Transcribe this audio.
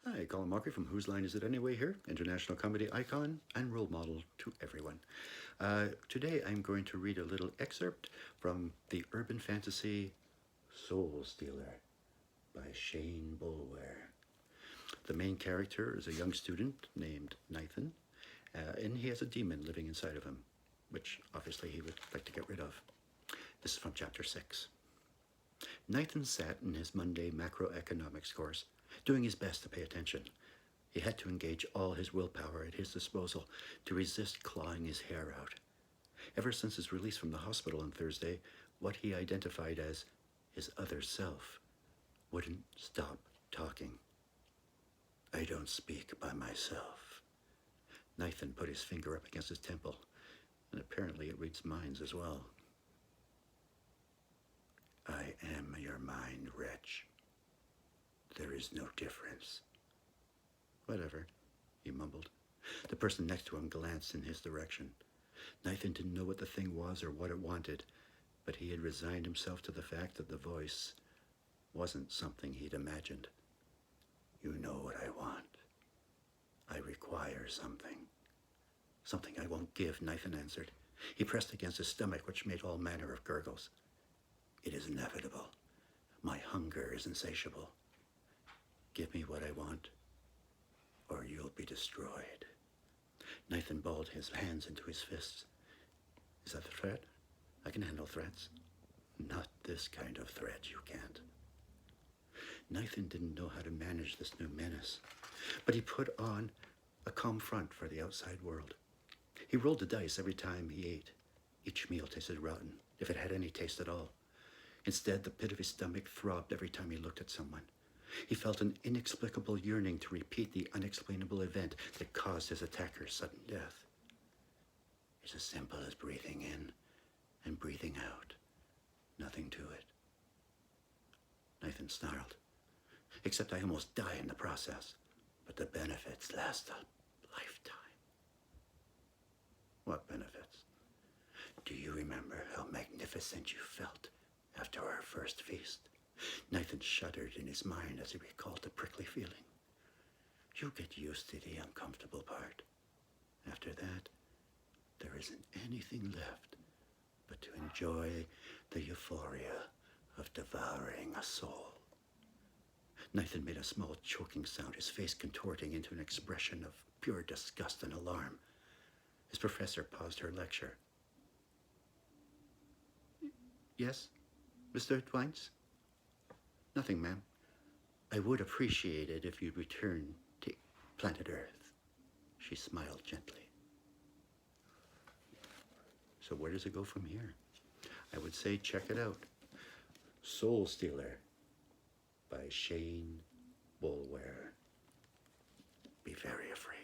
Hi, Colin Mochrie from Whose Line Is It Anyway here, international comedy icon and role model to everyone. Today I'm going to read a little excerpt from the urban fantasy Soulstealer by Shane Bulwer. The main character is a young student named Nythan, and he has a demon living inside of him, which obviously he would like to get rid of. This is from chapter 6. Nythan sat in his Monday macroeconomics course, doing his best to pay attention. He had to engage all his willpower at his disposal to resist clawing his hair out. Ever since his release from the hospital on Thursday, what he identified as his other self wouldn't stop talking. I don't speak by myself. Nythan put his finger up against his temple, and apparently it reads minds as well. I am your mind, wretch. There is no difference. Whatever, he mumbled. The person next to him glanced in his direction. Nythan didn't know what the thing was or what it wanted, but he had resigned himself to the fact that the voice wasn't something he'd imagined. You know what I want. I require something. Something I won't give, Nythan answered. He pressed against his stomach, which made all manner of gurgles. It is inevitable. My hunger is insatiable. Give me what I want, or you'll be destroyed. Nythan balled his hands into his fists. Is that a threat? I can handle threats. Not this kind of threat, you can't. Nythan didn't know how to manage this new menace, but he put on a calm front for the outside world. He rolled the dice every time he ate. Each meal tasted rotten, if it had any taste at all. Instead, the pit of his stomach throbbed every time he looked at someone. He felt an inexplicable yearning to repeat the unexplainable event that caused his attacker's sudden death. It's as simple as breathing in and breathing out. Nothing to it. Nythan snarled. Except I almost die in the process, but the benefits last a lifetime. What benefits? Do you remember how magnificent you felt after our first feast? Nythan shuddered in his mind as he recalled the prickly feeling. You get used to the uncomfortable part. After that, there isn't anything left but to enjoy the euphoria of devouring a soul. Nythan made a small choking sound, his face contorting into an expression of pure disgust and alarm. His professor paused her lecture. Yes, Mr. Dwienz? Nothing, ma'am. I would appreciate it if you'd return to planet Earth. She smiled gently. So where does it go from here? I would say check it out. Soulstealer by Shane Bulwer. Be very afraid.